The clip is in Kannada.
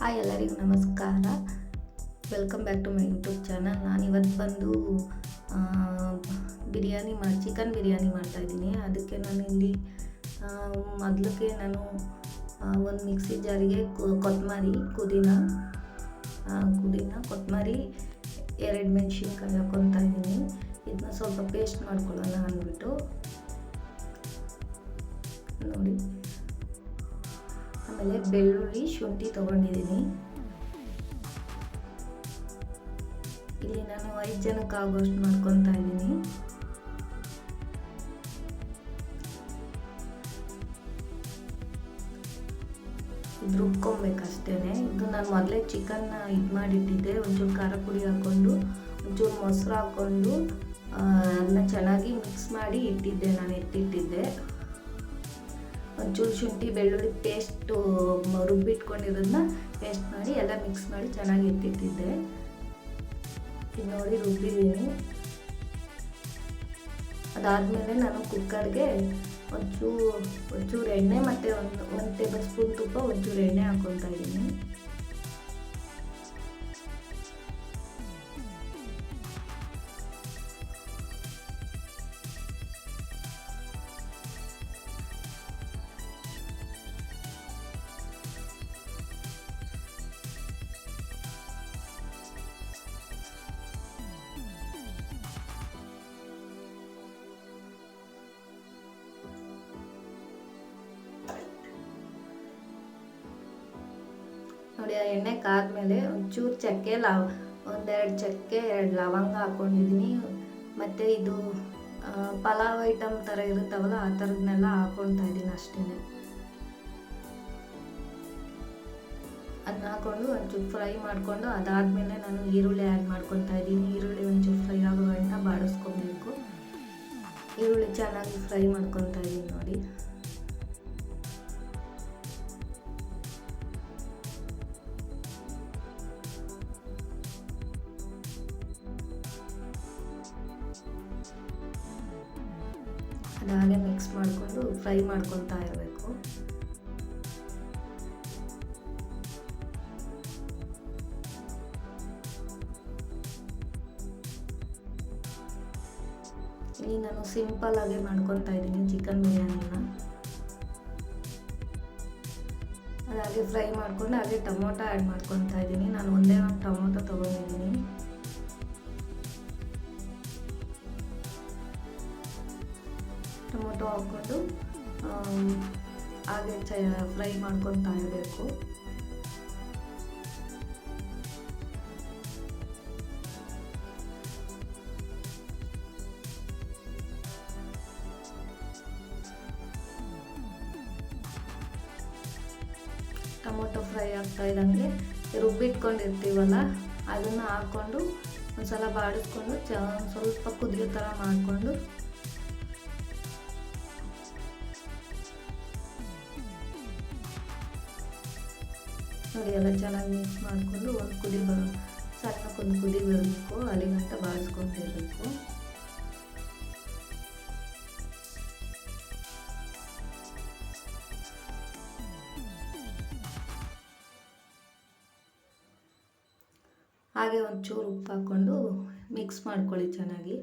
ಹಾಯ್ ಎಲ್ಲರಿಗೂ ನಮಸ್ಕಾರ. Welcome back to my YouTube channel. ನಾನು ಇವತ್ತು ಬಂದು ಚಿಕನ್ ಬಿರಿಯಾನಿ ಮಾಡ್ತಾಯಿದ್ದೀನಿ. ಅದಕ್ಕೆ ನಾನು ಇಲ್ಲಿ ಮೊದಲಿಗೆ ನಾನು ಒಂದು ಮಿಕ್ಸಿ ಜಾರಿಗೆ ಕೊತ್ತಂಬರಿ, ಕೊತ್ತಂಬರಿ, 2 ಮೆಣಸಿನ್ಕಾಯಿ ಹಾಕ್ಕೊತಾ ಇದ್ದೀನಿ. ಇದನ್ನ ಸ್ವಲ್ಪ ಪೇಸ್ಟ್ ಮಾಡ್ಕೊಳ್ಳೋಣ ಅಂದ್ಬಿಟ್ಟು ನೋಡಿ. ಆಮೇಲೆ ಬೆಳ್ಳುಳ್ಳಿ, ಶುಂಠಿ ತೊಗೊಂಡಿದ್ದೀನಿ. ಇಲ್ಲಿ ನಾನು 5 ಜನಕ್ಕೆ ಆಗೋಷ್ಟು ಮಾಡ್ಕೊತಾ ಇದ್ದೀನಿ. ಇದು ರುಬ್ಕೊಬೇಕಷ್ಟೇ. ಇದು ನಾನು ಮೊದಲೇ ಚಿಕನ್ನ ಮಾಡಿಟ್ಟಿದ್ದೆ. ಒಂಚೂರು ಖಾರ ಪುಡಿ ಹಾಕ್ಕೊಂಡು, ಒಂಚೂರು ಮೊಸರು ಹಾಕ್ಕೊಂಡು ಅದನ್ನ ಚೆನ್ನಾಗಿ ಮಿಕ್ಸ್ ಮಾಡಿ ಇಟ್ಟಿದ್ದೆ. ನಾನು ಎತ್ತಿಟ್ಟಿದ್ದೆ. ಒಂಚೂರು ಶುಂಠಿ ಬೆಳ್ಳುಳ್ಳಿ ಪೇಸ್ಟು ರುಬ್ಬಿಟ್ಕೊಂಡಿರೋದನ್ನ ಪೇಸ್ಟ್ ಮಾಡಿ ಎಲ್ಲ ಮಿಕ್ಸ್ ಮಾಡಿ ಚೆನ್ನಾಗಿ ಎತ್ತಿಟ್ಟಿದ್ದೆ. ಇದು ನೋಡಿ ರುಬ್ಬಿದ್ದೀನಿ. ಅದಾದಮೇಲೆ ನಾನು ಕುಕ್ಕರ್ಗೆ ಒಂಚೂರು ಎಣ್ಣೆ ಮತ್ತು ಒಂದು ಟೇಬಲ್ ಸ್ಪೂನ್ ತುಪ್ಪ, ಒಂಚೂರು ಎಣ್ಣೆ ಹಾಕ್ಕೊತಾ ಇದ್ದೀನಿ. ನೋಡಿ, ಆ ಎಣ್ಣೆ ಕಾದ್ಮೇಲೆ ಒಂಚೂರು ಚಕ್ಕೆ, ಒಂದೆರಡು ಚಕ್ಕೆ, 2 ಲವಂಗ ಹಾಕ್ಕೊಂಡಿದ್ದೀನಿ. ಮತ್ತು ಇದು ಪಲಾವ್ ಐಟಮ್ ಥರ ಇರುತ್ತವಲ್ಲ, ಆ ಥರದನ್ನೆಲ್ಲ ಹಾಕ್ಕೊಳ್ತಾ ಇದ್ದೀನಿ ಅಷ್ಟೇ. ಅದನ್ನ ಹಾಕ್ಕೊಂಡು ಒಂಚೂರು ಫ್ರೈ ಮಾಡಿಕೊಂಡು ಅದಾದಮೇಲೆ ನಾನು ಈರುಳ್ಳಿ ಆ್ಯಡ್ ಮಾಡ್ಕೊತಾ ಇದ್ದೀನಿ. ಈರುಳ್ಳಿ ಒಂಚೂರು ಫ್ರೈ ಆಗೋ ಗಂಟ ಬಾಡಿಸ್ಕೊಬೇಕು. ಈರುಳ್ಳಿ ಚೆನ್ನಾಗಿ ಫ್ರೈ ಮಾಡ್ಕೊತಾ ಇದ್ದೀನಿ ನೋಡಿ. ಅದಾಗೆ ಮಿಕ್ಸ್ ಮಾಡಿಕೊಂಡು ಫ್ರೈ ಮಾಡ್ಕೊತಾ ಇರಬೇಕು. ಇಲ್ಲಿ ನಾನು ಸಿಂಪಲ್ ಆಗಿ ಮಾಡ್ಕೊತಾ ಇದ್ದೀನಿ ಚಿಕನ್ ಬಿರಿಯಾನಿನ. ಅದಾಗೆ ಫ್ರೈ ಮಾಡ್ಕೊಂಡು ಹಾಗೆ ಟೊಮೊಟೊ ಆ್ಯಡ್ ಮಾಡ್ಕೊತಾ ಇದ್ದೀನಿ. ನಾನು ಒಂದೇ ಒಂದು ಟೊಮೊಟೊ ತೊಗೊಂಡಿದ್ದೀನಿ. ಟೊಮೊಟೊ ಹಾಕ್ಕೊಂಡು ಹಾಗೆ ಫ್ರೈ ಮಾಡ್ಕೊತಾ ಇರಬೇಕು. ಟೊಮೊಟೊ ಫ್ರೈ ಆಗ್ತಾ ಇದ್ದಂಗೆ ರುಬ್ಬಿಟ್ಕೊಂಡಿರ್ತೀವಲ್ಲ ಅದನ್ನು ಹಾಕ್ಕೊಂಡು ಒಂದ್ಸಲ ಬಾಡಿಸ್ಕೊಂಡು ಸ್ವಲ್ಪ ಕುದಿಯೋ ಥರ ಮಾಡಿಕೊಂಡು ನೋಡಿ ಎಲ್ಲ ಚೆನ್ನಾಗಿ ಮಿಕ್ಸ್ ಮಾಡಿಕೊಂಡು ಒಂದು ಕುದಿ ಬರಬೇಕು. ಅಲ್ಲಿಗಂಟ ಬಾಡಿಸ್ಕೊಂಡಿರಬೇಕು. ಹಾಗೆ ಒಂಚೂರು ಉಪ್ಪು ಹಾಕ್ಕೊಂಡು ಮಿಕ್ಸ್ ಮಾಡ್ಕೊಳ್ಳಿ ಚೆನ್ನಾಗಿ.